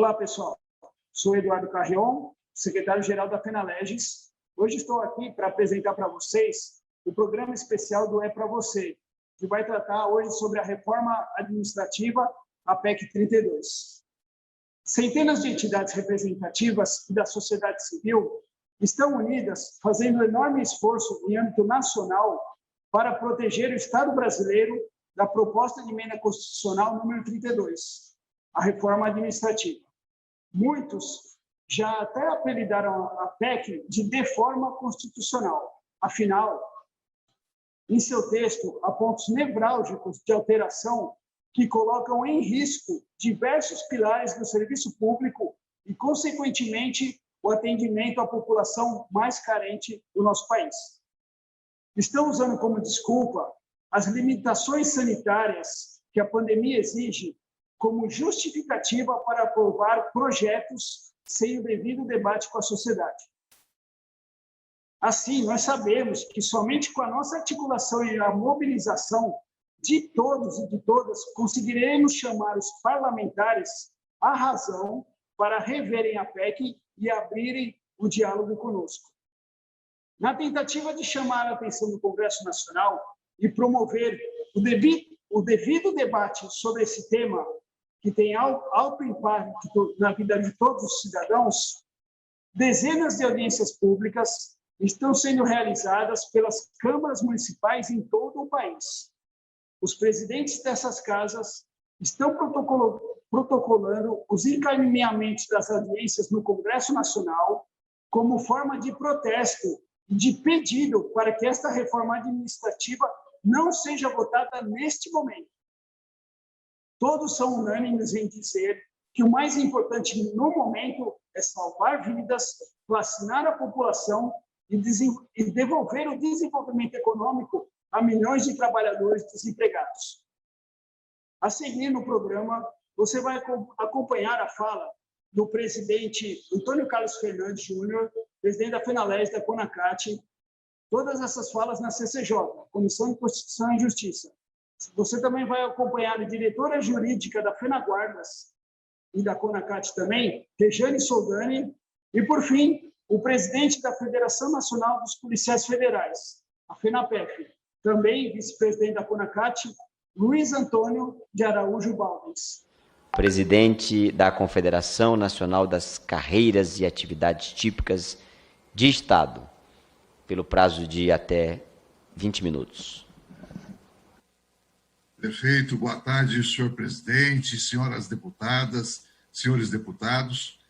Olá, pessoal. Sou Eduardo Carrion, secretário-geral da FENALEGES. Hoje estou aqui para apresentar para vocês o programa especial do É Pra Você, que vai tratar hoje sobre a reforma administrativa, a PEC 32. Centenas de entidades representativas e da sociedade civil estão unidas, fazendo um enorme esforço em âmbito nacional para proteger o Estado brasileiro da proposta de emenda constitucional número 32, a reforma administrativa. Muitos já até apelidaram a PEC de deforma constitucional. Afinal, em seu texto, há pontos nevrálgicos de alteração que colocam em risco diversos pilares do serviço público e, consequentemente, o atendimento à população mais carente do nosso país. Estão usando como desculpa as limitações sanitárias que a pandemia exige como justificativa para aprovar projetos sem o devido debate com a sociedade. Assim, nós sabemos que somente com a nossa articulação e a mobilização de todos e de todas conseguiremos chamar os parlamentares à razão para reverem a PEC e abrirem o diálogo conosco. Na tentativa de chamar a atenção do Congresso Nacional e promover o devido debate sobre esse tema, que tem alto impacto na vida de todos os cidadãos, dezenas de audiências públicas estão sendo realizadas pelas câmaras municipais em todo o país. Os presidentes dessas casas estão protocolando os encaminhamentos das audiências no Congresso Nacional como forma de protesto e de pedido para que esta reforma administrativa não seja votada neste momento. Todos são unânimes em dizer que o mais importante no momento é salvar vidas, vacinar a população e devolver o desenvolvimento econômico a milhões de trabalhadores desempregados. A seguir no programa, você vai acompanhar a fala do presidente Antônio Carlos Fernandes Júnior, presidente da FENALEGES, da CONACAT, todas essas falas na CCJ, Comissão de Constituição e Justiça. Você também vai acompanhar a diretora jurídica da FENAGuardas e da CONACAT também, Rejane Soldani, e, por fim, o presidente da Federação Nacional dos Policiais Federais, a FENAPEF, também vice-presidente da CONACAT, Luiz Antônio de Araújo Baldens. Presidente da Confederação Nacional das Carreiras e Atividades Típicas de Estado, pelo prazo de até 20 minutos. Perfeito. Boa tarde, senhor presidente, senhoras deputadas, senhores deputados.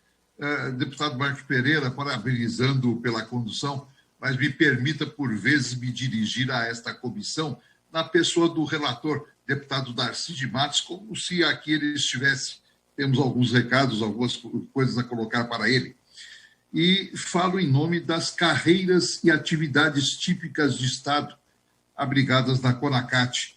Deputado Marco Pereira, parabenizando pela condução, mas me permita, por vezes, me dirigir a esta comissão na pessoa do relator, deputado Darcy de Matos, como se aqui ele estivesse, temos alguns recados, algumas coisas a colocar para ele. E falo em nome das carreiras e atividades típicas de Estado, abrigadas na CONACAT.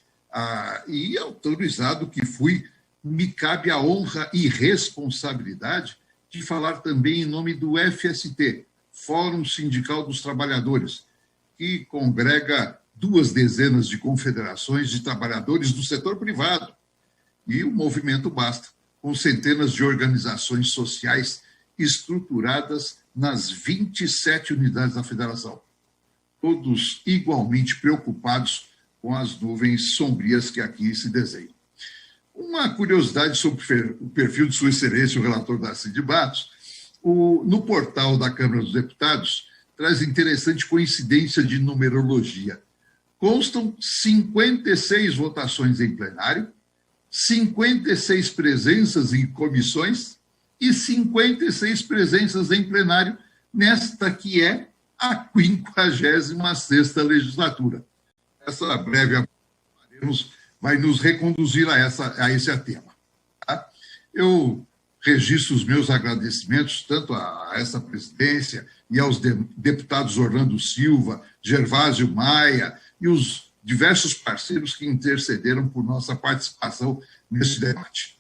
E autorizado que fui, me cabe a honra e responsabilidade de falar também em nome do FST, Fórum Sindical dos Trabalhadores, que congrega 2 dezenas de confederações de trabalhadores do setor privado. E o movimento basta, com centenas de organizações sociais estruturadas nas 27 unidades da federação, todos igualmente preocupados com as nuvens sombrias que aqui se desenham. Uma curiosidade sobre o perfil de Sua Excelência, o relator Darcy de Matos, no portal da Câmara dos Deputados, traz interessante coincidência de numerologia. Constam 56 votações em plenário, 56 presenças em comissões e 56 presenças em plenário nesta que é a 56ª legislatura. Essa breve vai nos reconduzir a esse tema. Tá? Eu registro os meus agradecimentos tanto a essa presidência e aos deputados Orlando Silva, Gervásio Maia e os diversos parceiros que intercederam por nossa participação nesse debate.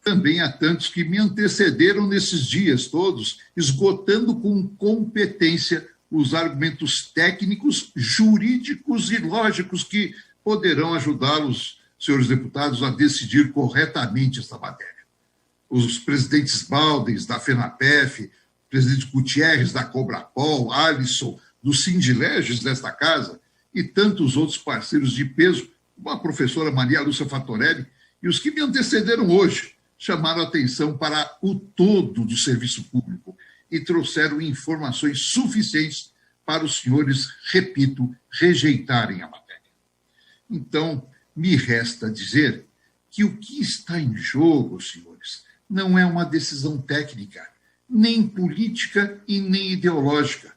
Também a tantos que me antecederam nesses dias todos, esgotando com competência os argumentos técnicos, jurídicos e lógicos que poderão ajudá-los, senhores deputados, a decidir corretamente esta matéria. os presidentes Baldes, da FENAPEF, o presidente Gutierrez, da Cobrapol, Alisson, do Sindileges desta casa, e tantos outros parceiros de peso, como a professora Maria Lúcia Fatorelli, e os que me antecederam hoje, chamaram a atenção para o todo do serviço público e trouxeram informações suficientes para os senhores, repito, rejeitarem a matéria. Então, me resta dizer que o que está em jogo, senhores, não é uma decisão técnica, nem política e nem ideológica.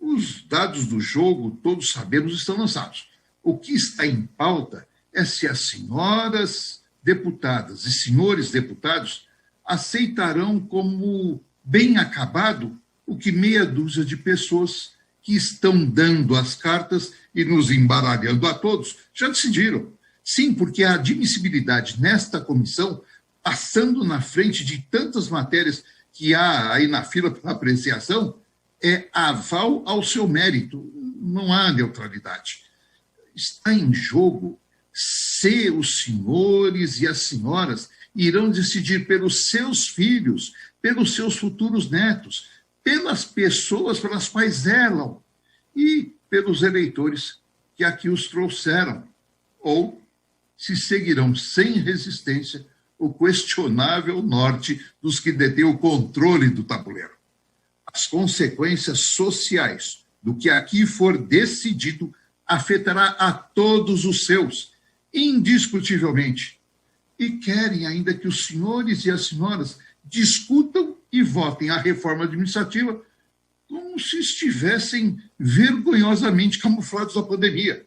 Os dados do jogo, todos sabemos, estão lançados. O que está em pauta é se as senhoras deputadas e senhores deputados aceitarão como bem acabado o que meia dúzia de pessoas que estão dando as cartas e nos embaralhando a todos já decidiram. Sim, porque a admissibilidade nesta comissão, passando na frente de tantas matérias que há aí na fila para apreciação, é aval ao seu mérito, não há neutralidade. Está em jogo se os senhores e as senhoras irão decidir pelos seus filhos, pelos seus futuros netos, pelas pessoas pelas quais zelam e pelos eleitores que aqui os trouxeram, ou se seguirão sem resistência o questionável norte dos que detêm o controle do tabuleiro. As consequências sociais do que aqui for decidido afetará a todos os seus, indiscutivelmente. E querem ainda que os senhores e as senhoras discutam e votem a reforma administrativa como se estivessem vergonhosamente camuflados da pandemia.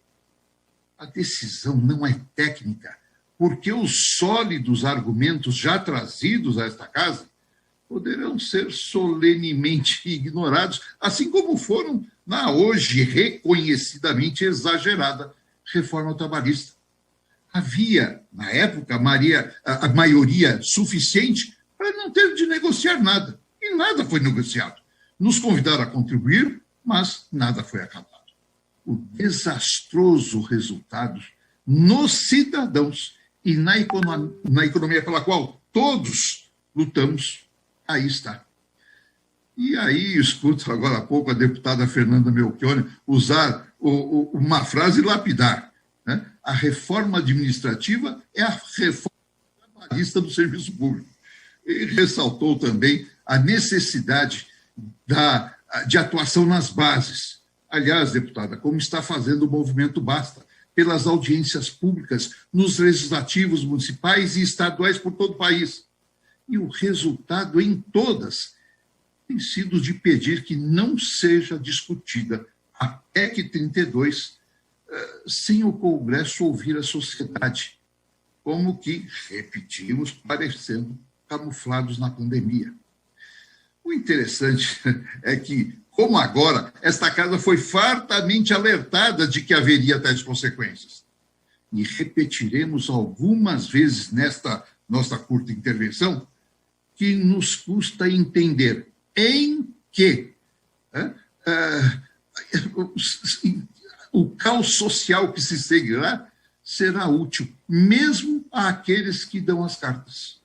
A decisão não é técnica, porque os sólidos argumentos já trazidos a esta casa poderão ser solenemente ignorados, assim como foram na hoje reconhecidamente exagerada reforma trabalhista. Havia, na época, a maioria suficiente para não ter de negociar nada, e nada foi negociado. Nos convidaram a contribuir, mas nada foi acatado. O desastroso resultado nos cidadãos e na economia pela qual todos lutamos, aí está. E aí, escuto agora há pouco a deputada Fernanda Melchiori usar uma frase lapidar, né? A reforma administrativa é a reforma trabalhista do serviço público. E ressaltou também a necessidade de atuação nas bases. Aliás, deputada, como está fazendo o movimento Basta, pelas audiências públicas nos legislativos municipais e estaduais por todo o país. E o resultado em todas tem sido de pedir que não seja discutida a PEC 32 sem o Congresso ouvir a sociedade, como que, repetimos, parecendo camuflados na pandemia. O interessante é que, como agora, esta casa foi fartamente alertada de que haveria tais consequências. E repetiremos algumas vezes nesta nossa curta intervenção que nos custa entender em que o caos social que se seguirá será útil, mesmo àqueles que dão as cartas.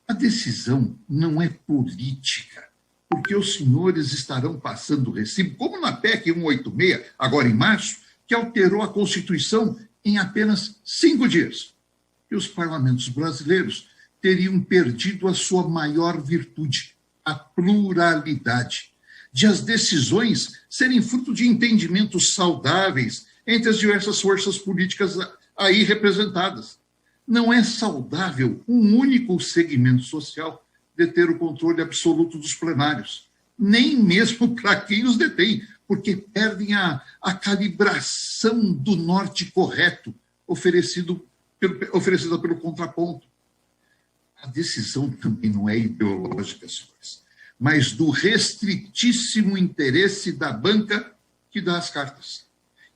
A decisão não é política, porque os senhores estarão passando o recibo, como na PEC 186, agora em março, que alterou a Constituição em apenas 5 dias. E os parlamentos brasileiros teriam perdido a sua maior virtude, a pluralidade, de as decisões serem fruto de entendimentos saudáveis entre as diversas forças políticas aí representadas. Não é saudável um único segmento social deter o controle absoluto dos plenários, nem mesmo para quem os detém, porque perdem a calibração do norte correto oferecida pelo contraponto. A decisão também não é ideológica, senhores, mas do restritíssimo interesse da banca que dá as cartas.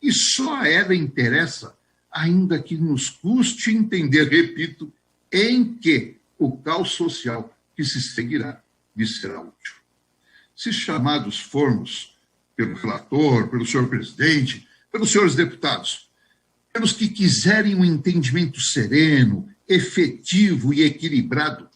E só a ela interessa, ainda que nos custe entender, repito, em que o caos social que se seguirá lhe será útil. Se chamados formos pelo relator, pelo senhor presidente, pelos senhores deputados, pelos que quiserem um entendimento sereno, efetivo e equilibrado,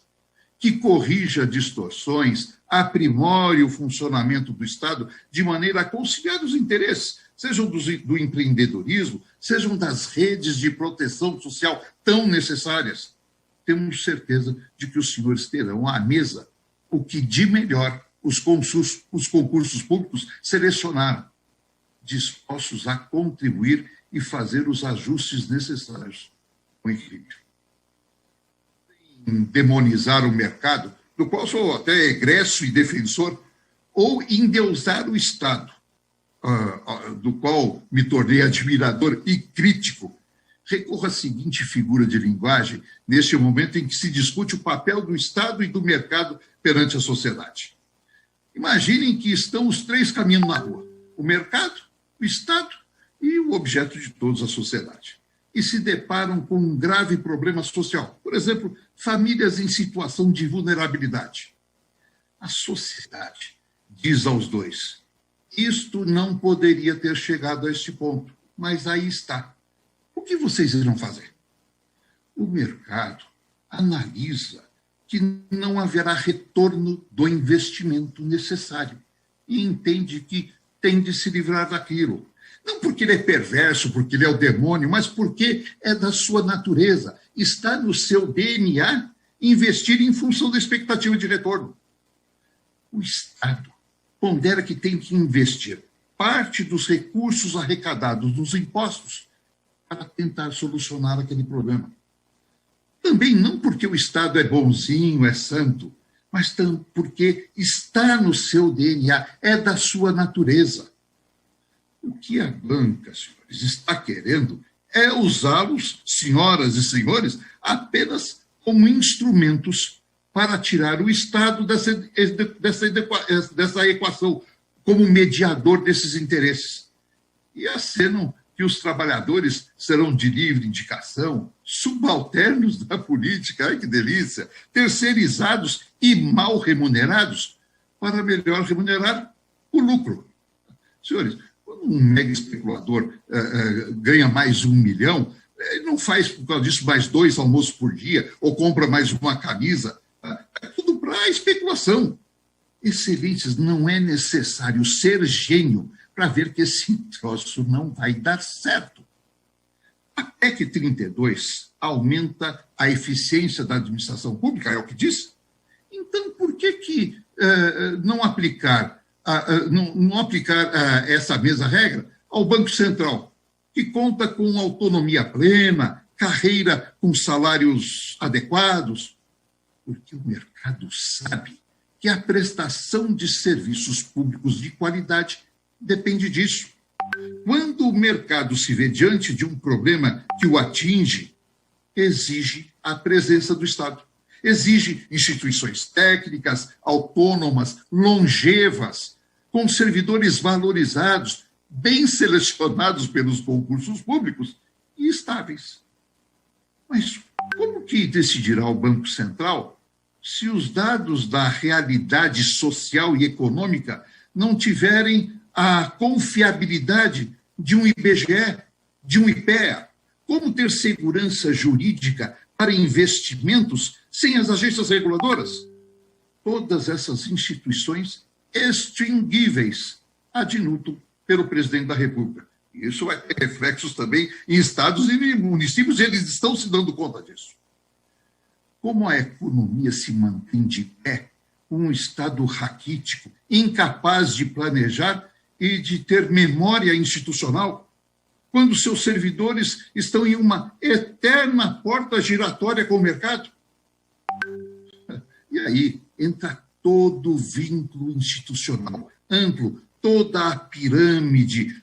que corrija distorções, aprimore o funcionamento do Estado de maneira a conciliar os interesses, sejam do empreendedorismo, sejam das redes de proteção social tão necessárias. Temos certeza de que os senhores terão à mesa o que de melhor os concursos públicos selecionaram, dispostos a contribuir e fazer os ajustes necessários com equilíbrio. Demonizar o mercado, do qual sou até egresso e defensor, ou endeusar o Estado, do qual me tornei admirador e crítico, recorro à seguinte figura de linguagem neste momento em que se discute o papel do Estado e do mercado perante a sociedade. Imaginem que estão os três caminhando na rua: o mercado, o Estado e o objeto de todos, a sociedade. E se deparam com um grave problema social. Por exemplo, famílias em situação de vulnerabilidade. A sociedade diz aos dois: isto não poderia ter chegado a este ponto, mas aí está. O que vocês irão fazer? O mercado analisa que não haverá retorno do investimento necessário e entende que tem de se livrar daquilo. Não porque ele é perverso, porque ele é o demônio, mas porque é da sua natureza. Está no seu DNA investir em função da expectativa de retorno. O Estado pondera que tem que investir parte dos recursos arrecadados dos impostos para tentar solucionar aquele problema. Também não porque o Estado é bonzinho, é santo, mas porque está no seu DNA, é da sua natureza. O que a banca, senhores, está querendo é usá-los, senhoras e senhores, apenas como instrumentos para tirar o Estado dessa equação, como mediador desses interesses. E acenam que os trabalhadores serão de livre indicação, subalternos da política, ai que delícia, terceirizados e mal remunerados para melhor remunerar o lucro. Senhores, quando um mega especulador ganha mais 1 milhão, ele não faz, por causa disso, mais 2 almoços por dia, ou compra mais uma camisa. É tudo para especulação. Excelências, não é necessário ser gênio para ver que esse troço não vai dar certo. A PEC 32 aumenta a eficiência da administração pública, é o que diz. Então, por que não aplicar essa mesma regra ao Banco Central, que conta com autonomia plena, carreira com salários adequados? Porque o mercado sabe que a prestação de serviços públicos de qualidade depende disso. Quando o mercado se vê diante de um problema que o atinge, exige a presença do Estado. Exige instituições técnicas, autônomas, longevas, com servidores valorizados, bem selecionados pelos concursos públicos e estáveis. Mas como que decidirá o Banco Central se os dados da realidade social e econômica não tiverem a confiabilidade de um IBGE, de um IPEA? Como ter segurança jurídica para investimentos sem as agências reguladoras? Todas essas instituições extinguíveis ad nutum pelo presidente da República. Isso vai ter reflexos também em estados e municípios, e eles estão se dando conta disso. Como a economia se mantém de pé, um Estado raquítico, incapaz de planejar e de ter memória institucional, quando seus servidores estão em uma eterna porta giratória com o mercado? E aí entra todo o vínculo institucional amplo, toda a pirâmide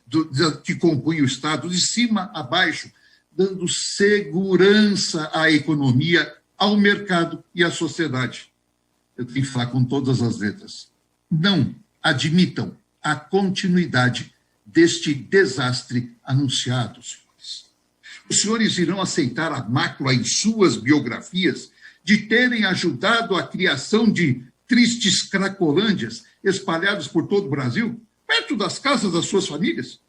que compõe o Estado, de cima a baixo, dando segurança à economia, ao mercado e à sociedade. Eu tenho que falar com todas as letras. Não admitam a continuidade deste desastre anunciado, senhores. Os senhores irão aceitar a mácula em suas biografias de terem ajudado a criação de tristes cracolândias espalhados por todo o Brasil, perto das casas das suas famílias?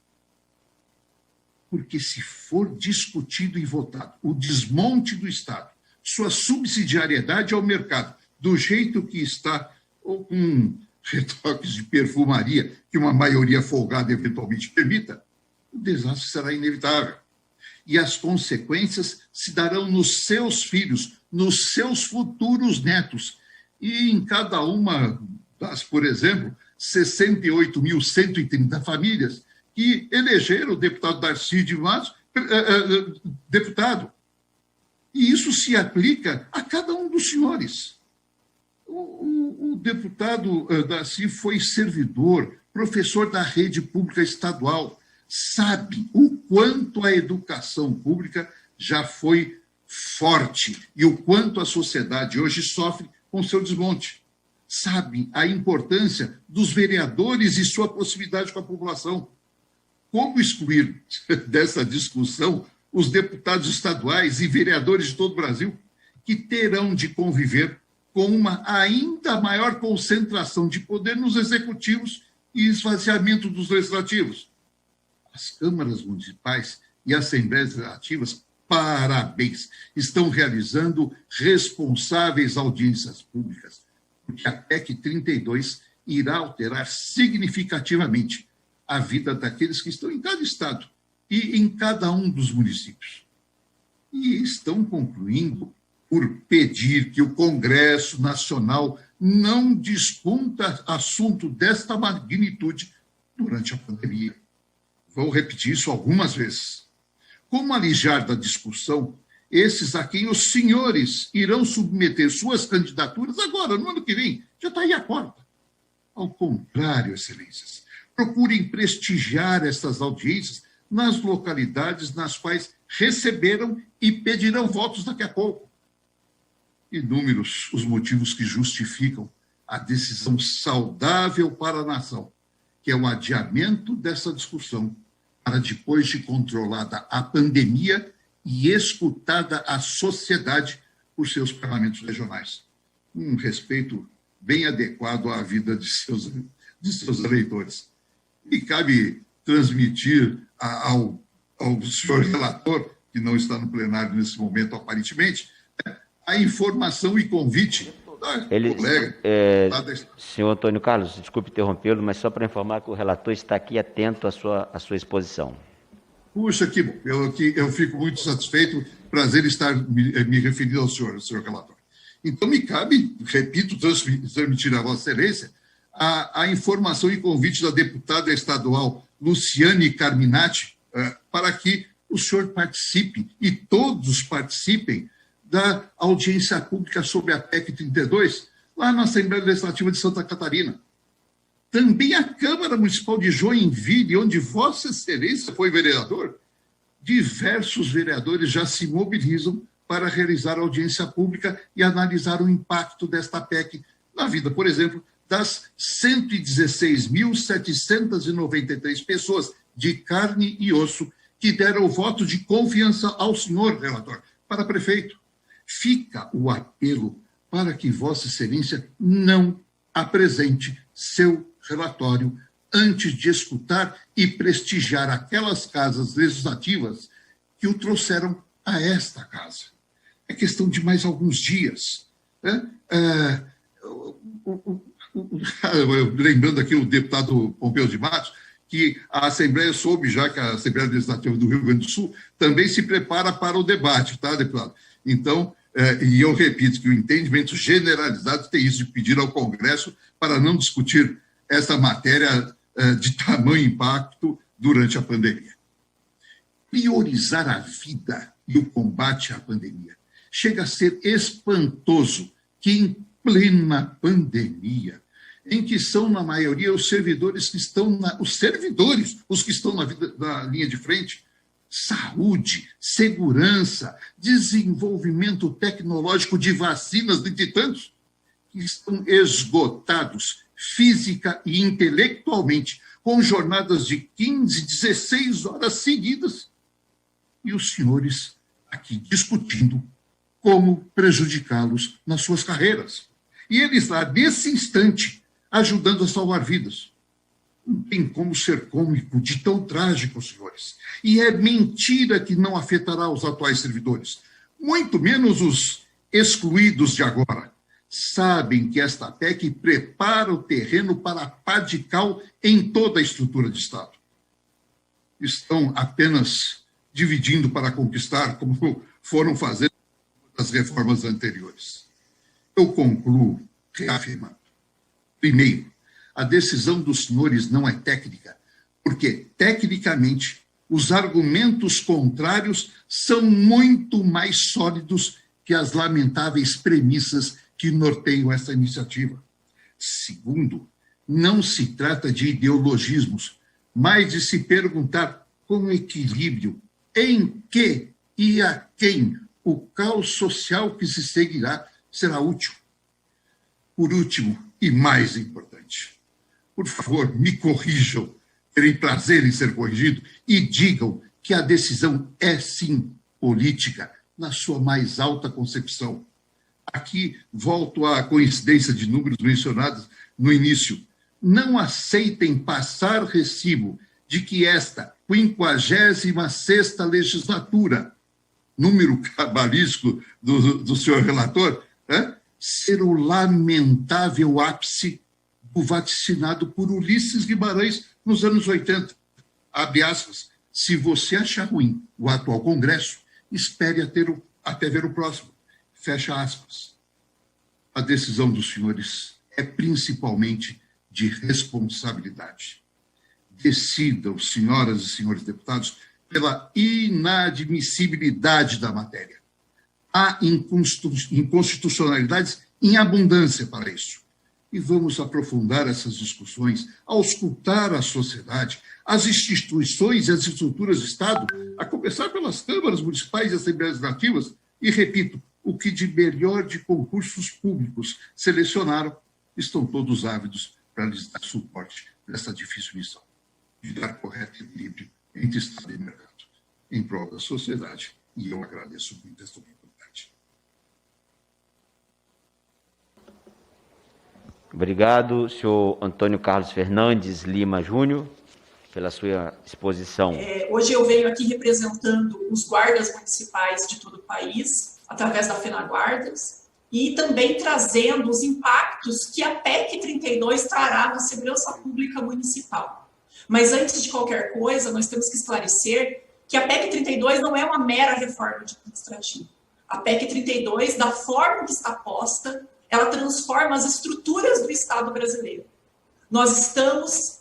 Porque se for discutido e votado o desmonte do Estado, sua subsidiariedade ao mercado, do jeito que está, ou com retoques de perfumaria, que uma maioria folgada eventualmente permita, o desastre será inevitável. E as consequências se darão nos seus filhos, nos seus futuros netos. E em cada uma das, por exemplo, 68.130 famílias que elegeram o deputado Darcy de Matos deputado. E isso se aplica a cada um dos senhores. O deputado Darcy foi servidor, professor da rede pública estadual, sabe o quanto a educação pública já foi forte e o quanto a sociedade hoje sofre com seu desmonte. Sabe a importância dos vereadores e sua proximidade com a população. Como excluir dessa discussão os deputados estaduais e vereadores de todo o Brasil, que terão de conviver com uma ainda maior concentração de poder nos executivos e esvaziamento dos legislativos? As câmaras municipais e assembleias legislativas, parabéns, estão realizando responsáveis audiências públicas, porque a PEC 32 irá alterar significativamente a vida daqueles que estão em cada estado e em cada um dos municípios. E estão concluindo por pedir que o Congresso Nacional não discuta assunto desta magnitude durante a pandemia. Vou repetir isso algumas vezes. Como alijar da discussão esses a quem os senhores irão submeter suas candidaturas agora, no ano que vem? Já está aí a porta. Ao contrário, excelências, procurem prestigiar essas audiências nas localidades nas quais receberam e pedirão votos daqui a pouco. Inúmeros os motivos que justificam a decisão saudável para a nação, que é o adiamento dessa discussão para depois de controlada a pandemia e escutada a sociedade por seus parlamentos regionais. Um respeito bem adequado à vida de seus eleitores. Me cabe transmitir ao senhor relator, que não está no plenário nesse momento, aparentemente, a informação e convite da colega. Senhor Antônio Carlos, desculpe interrompê-lo, mas só para informar que o relator está aqui atento à sua exposição. Puxa, que bom. Eu fico muito satisfeito, prazer estar me referindo ao senhor relator. Então, me cabe, repito, transmitir a Vossa Excelência a informação e convite da deputada estadual Luciane Carminati para que o senhor participe e todos participem da audiência pública sobre a PEC 32, lá na Assembleia Legislativa de Santa Catarina. Também a Câmara Municipal de Joinville, onde Vossa Excelência foi vereador, diversos vereadores já se mobilizam para realizar audiência pública e analisar o impacto desta PEC na vida, por exemplo, das 116.793 pessoas de carne e osso que deram o voto de confiança ao senhor relator para prefeito. Fica o apelo para que Vossa Excelência não apresente seu relatório antes de escutar e prestigiar aquelas casas legislativas que o trouxeram a esta casa. É questão de mais alguns dias. Né? Lembrando aqui o deputado Pompeu de Matos, que a Assembleia soube já que a Assembleia Legislativa do Rio Grande do Sul também se prepara para o debate, tá, deputado? Então, e eu repito que o entendimento generalizado tem isso de pedir ao Congresso para não discutir essa matéria de tamanho impacto durante a pandemia. Priorizar a vida e o combate à pandemia chega a ser espantoso que em plena pandemia, em que são, na maioria, os servidores que estão os que estão na linha de frente, saúde, segurança, desenvolvimento tecnológico de vacinas, dentre tantos, que estão esgotados física e intelectualmente, com jornadas de 15, 16 horas seguidas, e os senhores aqui discutindo como prejudicá-los nas suas carreiras. E eles lá, nesse instante, ajudando a salvar vidas. Não tem como ser cômico de tão trágico, senhores. E é mentira que não afetará os atuais servidores, muito menos os excluídos de agora. sabem que esta PEC prepara o terreno para a pá de cal em toda a estrutura de Estado. Estão apenas dividindo para conquistar, como foram fazendo as reformas anteriores. Eu concluo reafirmando. Primeiro, a decisão dos senhores não é técnica, porque, tecnicamente, os argumentos contrários são muito mais sólidos que as lamentáveis premissas que norteiam essa iniciativa. Segundo, não se trata de ideologismos, mas de se perguntar com equilíbrio em que e a quem o caos social que se seguirá será útil. Por último, e mais importante, por favor, me corrijam, terem prazer em ser corrigido, e digam que a decisão é, sim, política, na sua mais alta concepção. Aqui volto à coincidência de números mencionados no início. Não aceitem passar recibo de que esta 56ª legislatura, número cabalístico do senhor relator, ser o lamentável ápice do vaticinado por Ulisses Guimarães nos anos 80. Abre aspas, se você achar ruim o atual Congresso, espere até ver o próximo. Fecha aspas. A decisão dos senhores é principalmente de responsabilidade. Decidam, senhoras e senhores deputados, pela inadmissibilidade da matéria. Há inconstitucionalidades em abundância para isso. E vamos aprofundar essas discussões, auscultar a sociedade, as instituições e as estruturas de Estado, a começar pelas câmaras municipais e assembleias legislativas, e, repito, o que de melhor de concursos públicos selecionaram, estão todos ávidos para lhes dar suporte nessa difícil missão, de dar correto equilíbrio entre Estado e mercado, em prol da sociedade, e eu agradeço muito esta oportunidade. Obrigado, senhor Antônio Carlos Fernandes Lima Júnior, pela sua exposição. Hoje eu venho aqui representando os guardas municipais de todo o país, através da FENAGuardas, e também trazendo os impactos que a PEC 32 trará na segurança pública municipal. Mas antes de qualquer coisa, nós temos que esclarecer que a PEC 32 não é uma mera reforma administrativa. A PEC 32, da forma que está posta, ela transforma as estruturas do Estado brasileiro. Nós estamos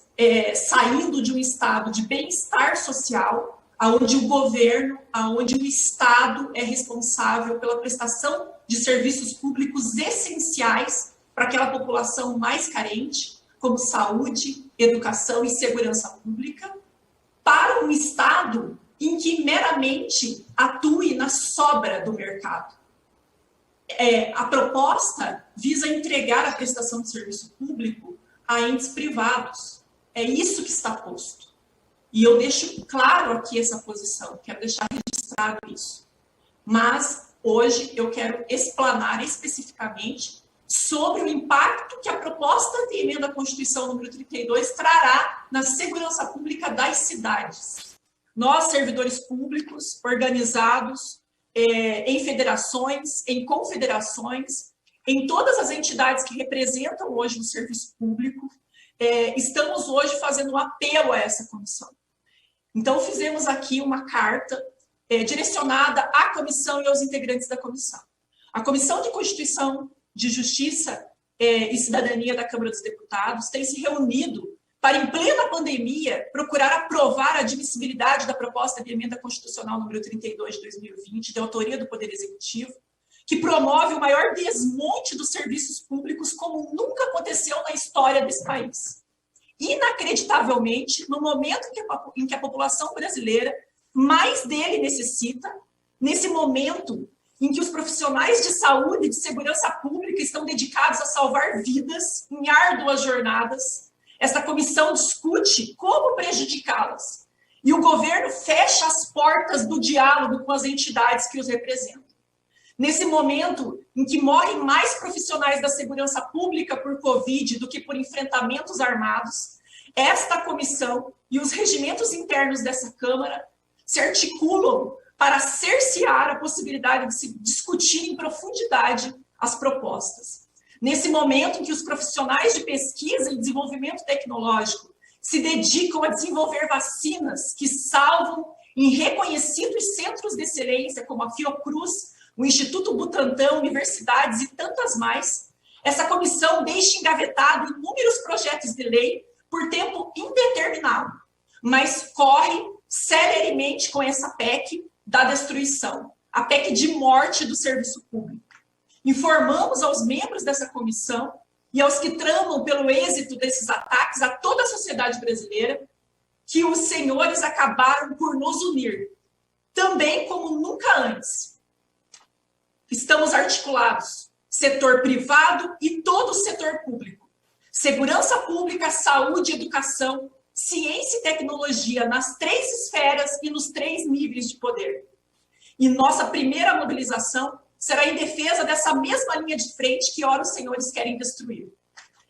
saindo de um estado de bem-estar social, onde o governo, onde o Estado é responsável pela prestação de serviços públicos essenciais para aquela população mais carente, como saúde, educação e segurança pública, para um Estado em que meramente atue na sobra do mercado. A proposta visa entregar a prestação de serviço público a entes privados. É isso que está posto. E eu deixo claro aqui essa posição, quero deixar registrado isso. Mas hoje eu quero explanar especificamente sobre o impacto que a proposta de emenda à Constituição número 32 trará na segurança pública das cidades. Nós, servidores públicos, organizados em federações, em confederações, em todas as entidades que representam hoje o serviço público, estamos hoje fazendo um apelo a essa comissão. Então, fizemos aqui uma carta direcionada à comissão e aos integrantes da comissão. A Comissão de Constituição, de Justiça e Cidadania da Câmara dos Deputados tem se reunido para, em plena pandemia, procurar aprovar a admissibilidade da proposta de emenda constitucional número 32 de 2020, de autoria do Poder Executivo, que promove o maior desmonte dos serviços públicos como nunca aconteceu na história desse país. Inacreditavelmente, no momento em que a população brasileira mais dele necessita, nesse momento em que os profissionais de saúde e de segurança pública estão dedicados a salvar vidas em árduas jornadas, esta comissão discute como prejudicá-las. E o governo fecha as portas do diálogo com as entidades que os representam. Nesse momento em que morrem mais profissionais da segurança pública por Covid do que por enfrentamentos armados, esta comissão e os regimentos internos dessa Câmara se articulam para cercear a possibilidade de se discutir em profundidade as propostas. Nesse momento em que os profissionais de pesquisa e desenvolvimento tecnológico se dedicam a desenvolver vacinas que salvam em reconhecidos centros de excelência, como a Fiocruz, o Instituto Butantan, universidades e tantas mais, essa comissão deixa engavetado inúmeros projetos de lei por tempo indeterminado, mas corre celeremente com essa PEC da destruição, a PEC de morte do serviço público. Informamos aos membros dessa comissão e aos que tramam pelo êxito desses ataques a toda a sociedade brasileira que os senhores acabaram por nos unir, também como nunca antes. Estamos articulados, setor privado e todo o setor público. Segurança pública, saúde, educação, ciência e tecnologia nas 3 esferas e nos 3 níveis de poder. E nossa primeira mobilização será em defesa dessa mesma linha de frente que ora os senhores querem destruir.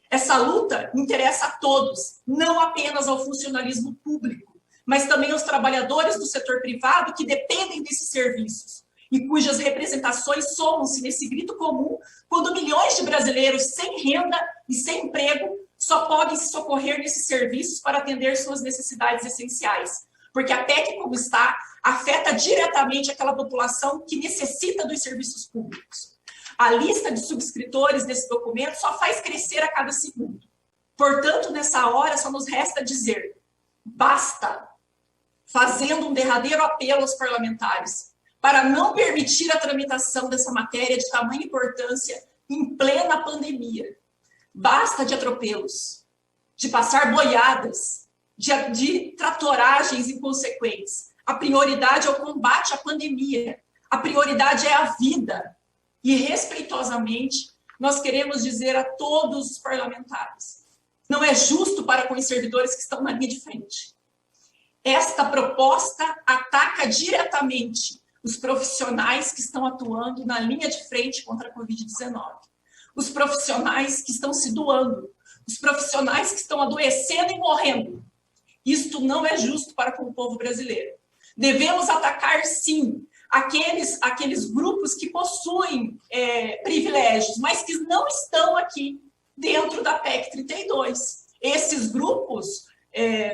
Essa luta interessa a todos, não apenas ao funcionalismo público, mas também aos trabalhadores do setor privado que dependem desses serviços e cujas representações somam-se nesse grito comum quando milhões de brasileiros sem renda e sem emprego só podem se socorrer nesses serviços para atender suas necessidades essenciais. Porque a PEC, como está, afeta diretamente aquela população que necessita dos serviços públicos. A lista de subscritores desse documento só faz crescer a cada segundo. Portanto, nessa hora, só nos resta dizer, basta, fazendo um derradeiro apelo aos parlamentares, para não permitir a tramitação dessa matéria de tamanha importância em plena pandemia. Basta de atropelos, de passar boiadas, de tratoragens inconsequentes. A prioridade é o combate à pandemia. A prioridade é a vida. E, respeitosamente, nós queremos dizer a todos os parlamentares, não é justo para com os servidores que estão na linha de frente. Esta proposta ataca diretamente os profissionais que estão atuando na linha de frente contra a Covid-19. Os profissionais que estão se doando, os profissionais que estão adoecendo e morrendo. Isto não é justo para com o povo brasileiro. Devemos atacar, sim, aqueles grupos que possuem privilégios, mas que não estão aqui dentro da PEC 32. Esses grupos,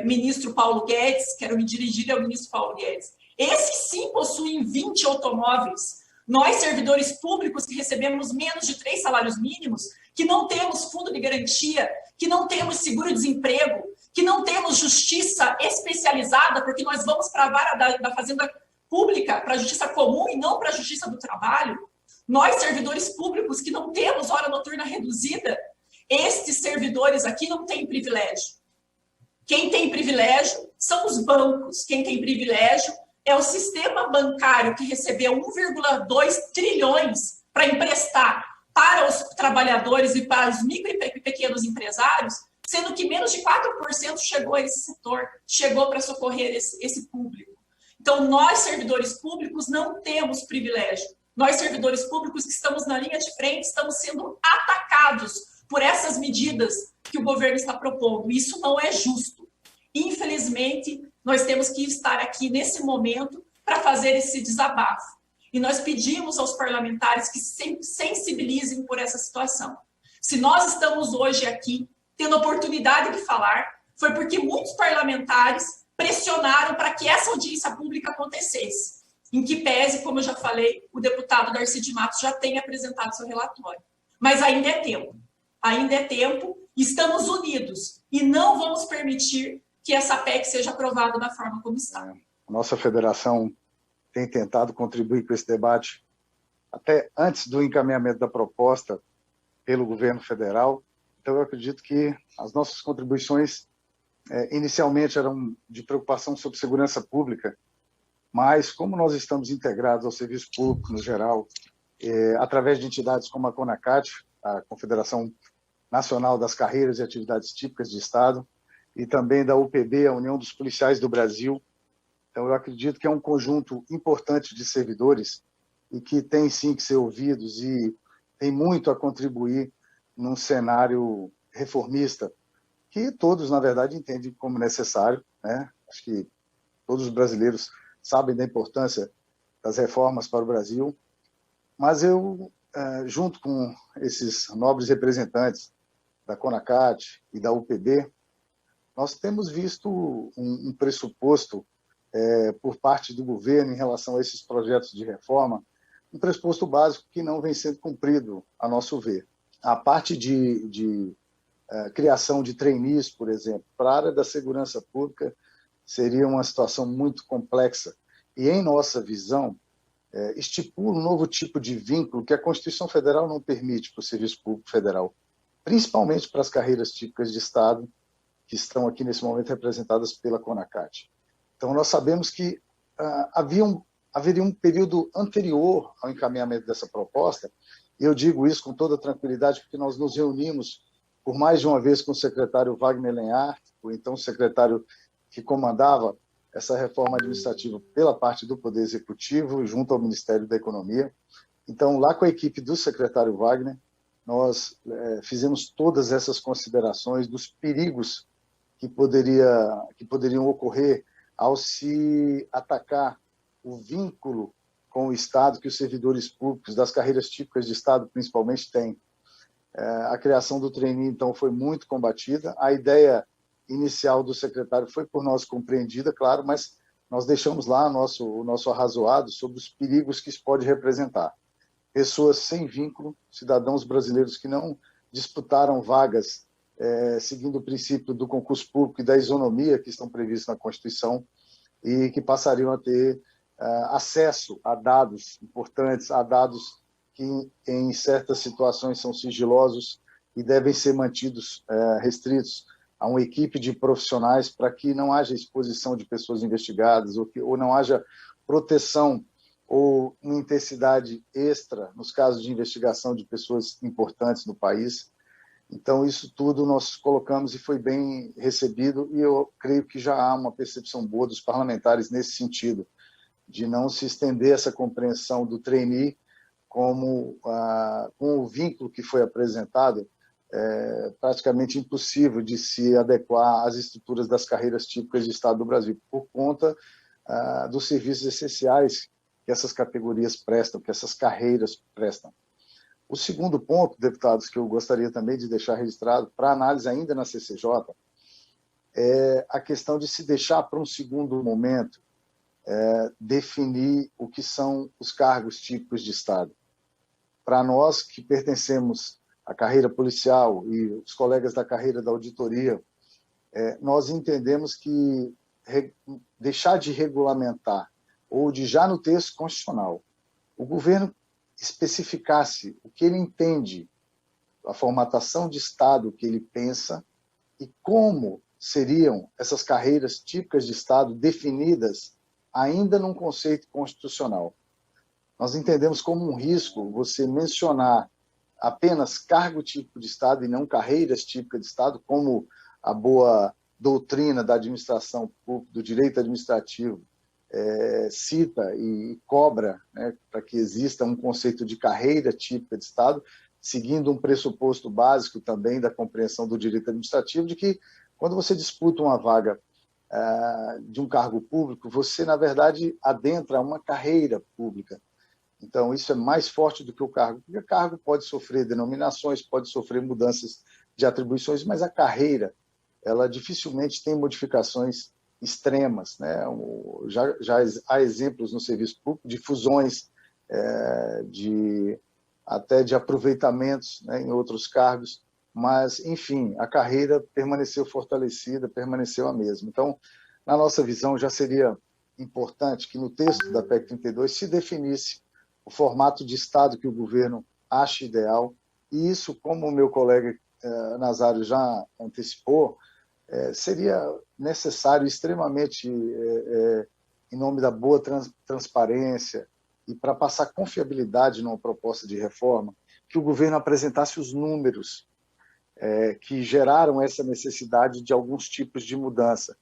ministro Paulo Guedes, quero me dirigir ao ministro Paulo Guedes, esses sim possuem 20 automóveis. Nós, servidores públicos, que recebemos menos de 3 salários mínimos, que não temos fundo de garantia, que não temos seguro-desemprego, que não temos justiça especializada, porque nós vamos para a vara da Fazenda Pública, para a justiça comum e não para a justiça do trabalho. Nós, servidores públicos, que não temos hora noturna reduzida, estes servidores aqui não têm privilégio. Quem tem privilégio são os bancos, quem tem privilégio é o sistema bancário que recebeu 1,2 trilhões para emprestar para os trabalhadores e para os micro e pequenos empresários, sendo que menos de 4% chegou a esse setor, chegou para socorrer esse público. Então, nós, servidores públicos, não temos privilégio. Nós, servidores públicos que estamos na linha de frente, estamos sendo atacados por essas medidas que o governo está propondo. Isso não é justo. Infelizmente, nós temos que estar aqui nesse momento para fazer esse desabafo. E nós pedimos aos parlamentares que se sensibilizem por essa situação. Se nós estamos hoje aqui tendo a oportunidade de falar, foi porque muitos parlamentares pressionaram para que essa audiência pública acontecesse. Em que pese, como eu já falei, o deputado Darcy de Matos já tem apresentado seu relatório. Mas ainda é tempo. Ainda é tempo, estamos unidos e não vamos permitir que essa PEC seja aprovada da forma como está. A nossa federação tem tentado contribuir com esse debate até antes do encaminhamento da proposta pelo governo federal. Então, eu acredito que as nossas contribuições inicialmente eram de preocupação sobre segurança pública, mas como nós estamos integrados ao serviço público no geral, através de entidades como a CONACAT, a Confederação Nacional das Carreiras e Atividades Típicas de Estado, e também da UPB, a União dos Policiais do Brasil. Então, eu acredito que é um conjunto importante de servidores e que tem sim que ser ouvidos e tem muito a contribuir num cenário reformista, que todos, na verdade, entendem como necessário, né? Acho que todos os brasileiros sabem da importância das reformas para o Brasil, mas eu junto com esses nobres representantes da CONACAT e da UPB, nós temos visto um pressuposto por parte do governo em relação a esses projetos de reforma, um pressuposto básico que não vem sendo cumprido, a nosso ver. A parte de criação de trainees, por exemplo, para a área da segurança pública, seria uma situação muito complexa. E, em nossa visão, estipula um novo tipo de vínculo que a Constituição Federal não permite para o Serviço Público Federal, principalmente para as carreiras típicas de Estado, que estão aqui nesse momento representadas pela CONACAT. Então, nós sabemos que haveria um período anterior ao encaminhamento dessa proposta, e eu digo isso com toda tranquilidade, porque nós nos reunimos por mais de uma vez com o secretário Wagner Lenhart, o então secretário que comandava essa reforma administrativa pela parte do Poder Executivo, junto ao Ministério da Economia. Então, lá com a equipe do secretário Wagner, nós fizemos todas essas considerações dos perigos que poderiam ocorrer ao se atacar o vínculo com o Estado que os servidores públicos das carreiras típicas de Estado, principalmente, têm. A criação do trainee, então, foi muito combatida. A ideia inicial do secretário foi por nós compreendida, claro, mas nós deixamos lá o nosso arrazoado sobre os perigos que isso pode representar. Pessoas sem vínculo, cidadãos brasileiros que não disputaram vagas seguindo o princípio do concurso público e da isonomia que estão previstos na Constituição e que passariam a ter acesso a dados importantes, a dados que em certas situações são sigilosos e devem ser mantidos restritos a uma equipe de profissionais para que não haja exposição de pessoas investigadas ou não haja proteção ou uma intensidade extra nos casos de investigação de pessoas importantes no país. Então, isso tudo nós colocamos e foi bem recebido, e eu creio que já há uma percepção boa dos parlamentares nesse sentido, de não se estender essa compreensão do trainee como com o vínculo que foi apresentado, praticamente impossível de se adequar às estruturas das carreiras típicas de Estado do Brasil, por conta dos serviços essenciais que essas categorias prestam, que essas carreiras prestam. O segundo ponto, deputados, que eu gostaria também de deixar registrado para análise ainda na CCJ, é a questão de se deixar para um segundo momento definir o que são os cargos típicos de Estado. Para nós que pertencemos à carreira policial e os colegas da carreira da auditoria, nós entendemos que deixar de regulamentar ou de já no texto constitucional o governo especificasse o que ele entende, a formatação de Estado que ele pensa e como seriam essas carreiras típicas de Estado definidas ainda num conceito constitucional. Nós entendemos como um risco você mencionar apenas cargo típico de Estado e não carreiras típicas de Estado, como a boa doutrina da administração pública, do direito administrativo, cita e cobra, né, para que exista um conceito de carreira típica de Estado, seguindo um pressuposto básico também da compreensão do direito administrativo, de que quando você disputa uma vaga de um cargo público, você, na verdade, adentra uma carreira pública. Então, isso é mais forte do que o cargo, porque o cargo pode sofrer denominações, pode sofrer mudanças de atribuições, mas a carreira, ela dificilmente tem modificações extremas, né? Já há exemplos no serviço público de fusões, até de aproveitamentos, né, em outros cargos, mas, enfim, a carreira permaneceu fortalecida, permaneceu a mesma. Então, na nossa visão, já seria importante que no texto da PEC 32 se definisse o formato de Estado que o governo acha ideal, e isso, como o meu colega Nazário já antecipou, seria necessário extremamente, em nome da boa transparência e para passar confiabilidade numa proposta de reforma, que o governo apresentasse os números que geraram essa necessidade de alguns tipos de mudança.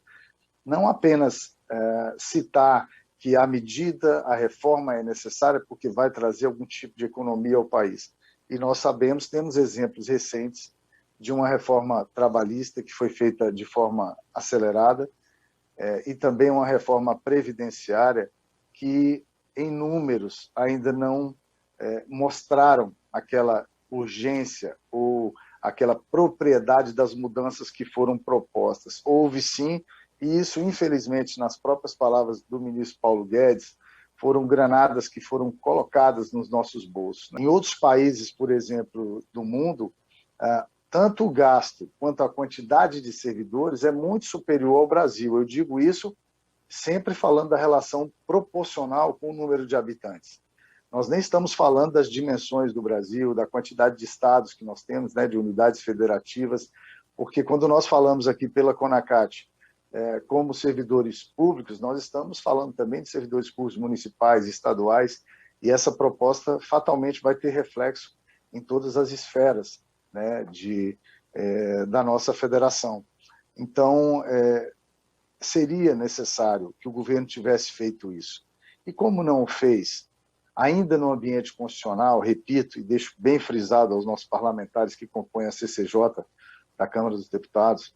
Não apenas citar que a medida, a reforma é necessária porque vai trazer algum tipo de economia ao país. E nós sabemos, temos exemplos recentes de uma reforma trabalhista que foi feita de forma acelerada e também uma reforma previdenciária que, em números, ainda não mostraram aquela urgência ou aquela propriedade das mudanças que foram propostas. Houve sim, e isso, infelizmente, nas próprias palavras do ministro Paulo Guedes, foram granadas que foram colocadas nos nossos bolsos. Em outros países, por exemplo, do mundo, tanto o gasto quanto a quantidade de servidores é muito superior ao Brasil. Eu digo isso sempre falando da relação proporcional com o número de habitantes. Nós nem estamos falando das dimensões do Brasil, da quantidade de estados que nós temos, né, de unidades federativas, porque quando nós falamos aqui pela CONACAT como servidores públicos, nós estamos falando também de servidores públicos municipais, estaduais, e essa proposta fatalmente vai ter reflexo em todas as esferas, né, da nossa federação. Então, seria necessário que o governo tivesse feito isso. E como não o fez, ainda no ambiente constitucional, repito, e deixo bem frisado aos nossos parlamentares que compõem a CCJ da Câmara dos Deputados,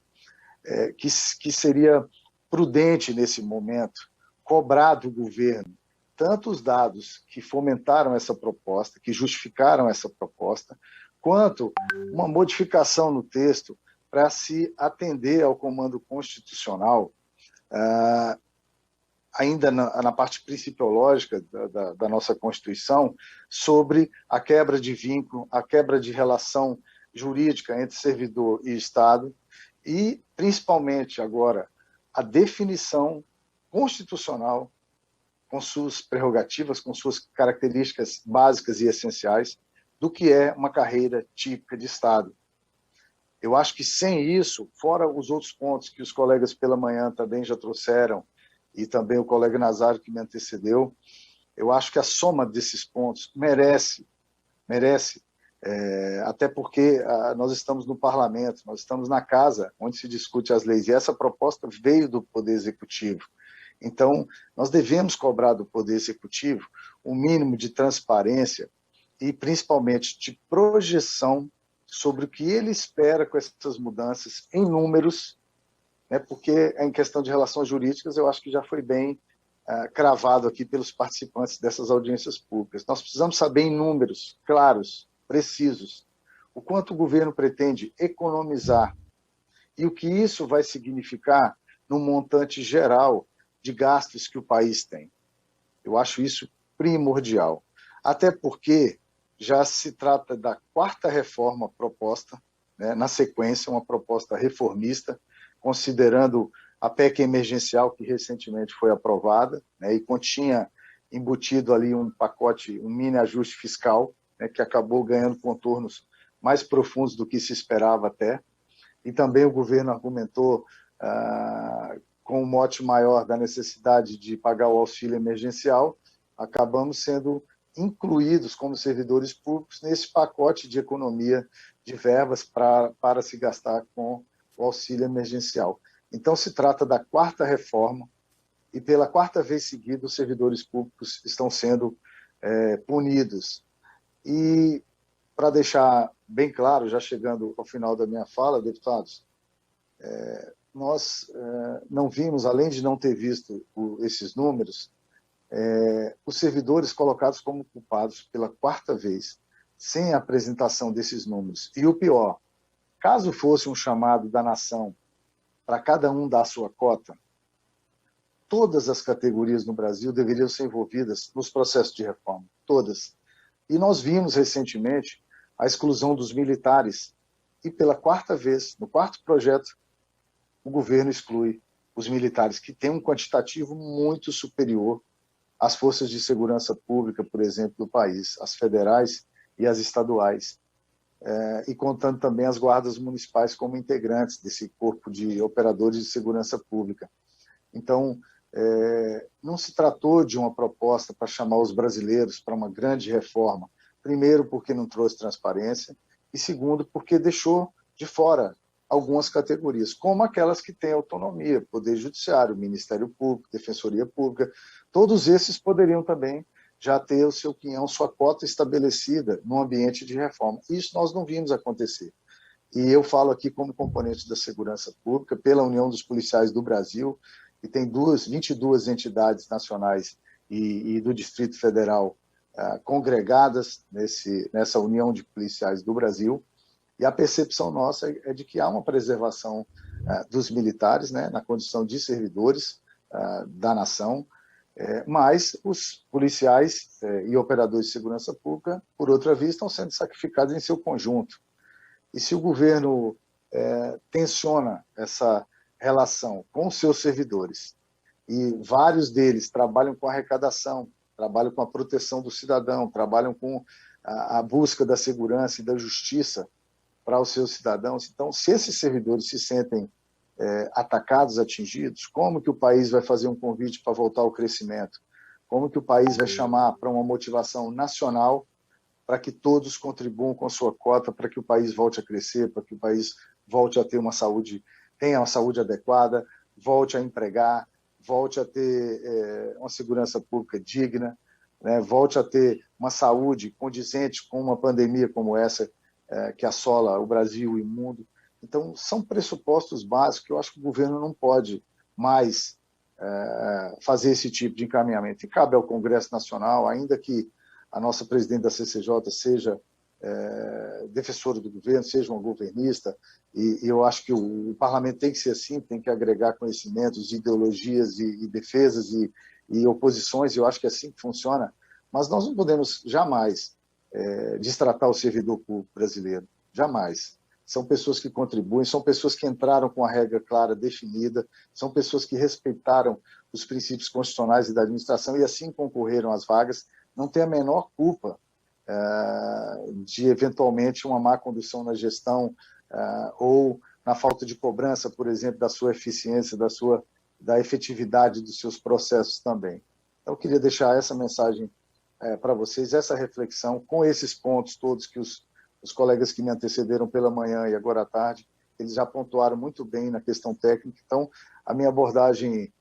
que seria prudente nesse momento cobrar do governo tanto os dados que fomentaram essa proposta, que justificaram essa proposta, quanto uma modificação no texto para se atender ao comando constitucional, ainda na parte principiológica da nossa Constituição, sobre a quebra de vínculo, a quebra de relação jurídica entre servidor e Estado, e, principalmente agora, a definição constitucional, com suas prerrogativas, com suas características básicas e essenciais, do que é uma carreira típica de Estado. Eu acho que sem isso, fora os outros pontos que os colegas pela manhã também já trouxeram, e também o colega Nazário que me antecedeu, eu acho que a soma desses pontos merece, até porque nós estamos no parlamento, nós estamos na casa onde se discute as leis, e essa proposta veio do Poder Executivo. Então, nós devemos cobrar do Poder Executivo um mínimo de transparência e, principalmente, de projeção sobre o que ele espera com essas mudanças em números, né, porque em questão de relações jurídicas eu acho que já foi bem cravado aqui pelos participantes dessas audiências públicas. Nós precisamos saber em números claros, precisos, o quanto o governo pretende economizar e o que isso vai significar no montante geral de gastos que o país tem. Eu acho isso primordial, até porque já se trata da quarta reforma proposta, né, na sequência, uma proposta reformista, considerando a PEC emergencial que recentemente foi aprovada, né, e continha embutido ali um pacote, um mini ajuste fiscal, né, que acabou ganhando contornos mais profundos do que se esperava até. E também o governo argumentou com um mote maior da necessidade de pagar o auxílio emergencial, acabamos sendo incluídos como servidores públicos nesse pacote de economia de verbas para se gastar com o auxílio emergencial. Então, se trata da quarta reforma e pela quarta vez seguida os servidores públicos estão sendo punidos. E, para deixar bem claro, já chegando ao final da minha fala, deputados, nós não vimos, além de não ter visto esses números, os servidores colocados como culpados pela quarta vez, sem a apresentação desses números. E o pior, caso fosse um chamado da nação para cada um dar a sua cota, todas as categorias no Brasil deveriam ser envolvidas nos processos de reforma, todas. E nós vimos recentemente a exclusão dos militares, e pela quarta vez, no quarto projeto, o governo exclui os militares, que têm um quantitativo muito superior às forças de segurança pública, por exemplo, do país, as federais e as estaduais, e contando também as guardas municipais como integrantes desse corpo de operadores de segurança pública. Então, não se tratou de uma proposta para chamar os brasileiros para uma grande reforma, primeiro porque não trouxe transparência, e segundo porque deixou de fora algumas categorias, como aquelas que têm autonomia, Poder Judiciário, Ministério Público, Defensoria Pública, todos esses poderiam também já ter o seu quinhão, sua cota estabelecida no ambiente de reforma. Isso nós não vimos acontecer. E eu falo aqui como componente da segurança pública, pela União dos Policiais do Brasil, que tem 22 entidades nacionais e do Distrito Federal congregadas nessa união de policiais do Brasil, e a percepção nossa é de que há uma preservação dos militares, né, na condição de servidores da nação, mas os policiais e operadores de segurança pública, por outra via, estão sendo sacrificados em seu conjunto. E se o governo tensiona essa relação com os seus servidores, e vários deles trabalham com arrecadação, trabalham com a proteção do cidadão, trabalham com a busca da segurança e da justiça para os seus cidadãos. Então, se esses servidores se sentem atacados, atingidos, como que o país vai fazer um convite para voltar ao crescimento? Como que o país vai chamar para uma motivação nacional para que todos contribuam com a sua cota, para que o país volte a crescer, para que o país volte a ter uma saúde, tenha uma saúde adequada, volte a empregar, volte a ter uma segurança pública digna, né? Volte a ter uma saúde condizente com uma pandemia como essa que assola o Brasil e o mundo. Então, são pressupostos básicos que eu acho que o governo não pode mais fazer esse tipo de encaminhamento. E cabe ao Congresso Nacional, ainda que a nossa presidente da CCJ seja defensora do governo, seja uma governista, e eu acho que o parlamento tem que ser assim, tem que agregar conhecimentos, ideologias e defesas e oposições, eu acho que é assim que funciona, mas nós não podemos jamais destratar o servidor público brasileiro, jamais. São pessoas que contribuem, são pessoas que entraram com a regra clara, definida, são pessoas que respeitaram os princípios constitucionais e da administração e assim concorreram às vagas, não tem a menor culpa de, eventualmente, uma má condução na gestão ou na falta de cobrança, por exemplo, da sua eficiência, da efetividade dos seus processos também. Então, eu queria deixar essa mensagem para vocês, essa reflexão, com esses pontos todos que os colegas que me antecederam pela manhã e agora à tarde, eles já pontuaram muito bem na questão técnica. Então, a minha abordagem,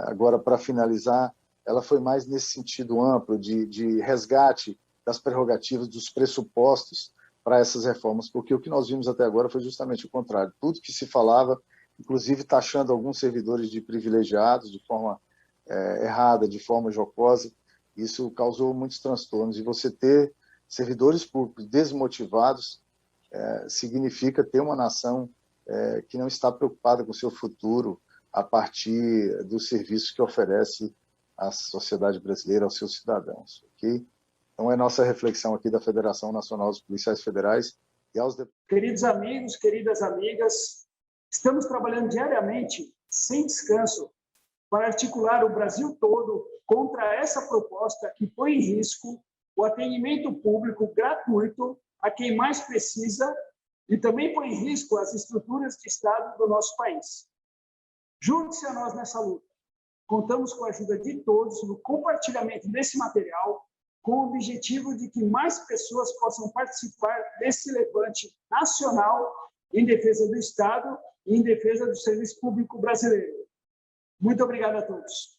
agora para finalizar, ela foi mais nesse sentido amplo, de resgate das prerrogativas, dos pressupostos para essas reformas, porque o que nós vimos até agora foi justamente o contrário. Tudo que se falava, inclusive taxando alguns servidores de privilegiados de forma errada, de forma jocosa, isso causou muitos transtornos. E você ter servidores públicos desmotivados significa ter uma nação que não está preocupada com o seu futuro a partir dos serviços que oferece à sociedade brasileira, aos seus cidadãos. Okay? Então, é nossa reflexão aqui da Federação Nacional dos Policiais Federais e aos deputados. Queridos amigos, queridas amigas, estamos trabalhando diariamente, sem descanso, para articular o Brasil todo contra essa proposta que põe em risco o atendimento público gratuito a quem mais precisa e também põe em risco as estruturas de Estado do nosso país. Junte-se a nós nessa luta. Contamos com a ajuda de todos no compartilhamento desse material, com o objetivo de que mais pessoas possam participar desse levante nacional em defesa do Estado e em defesa do serviço público brasileiro. Muito obrigado a todos.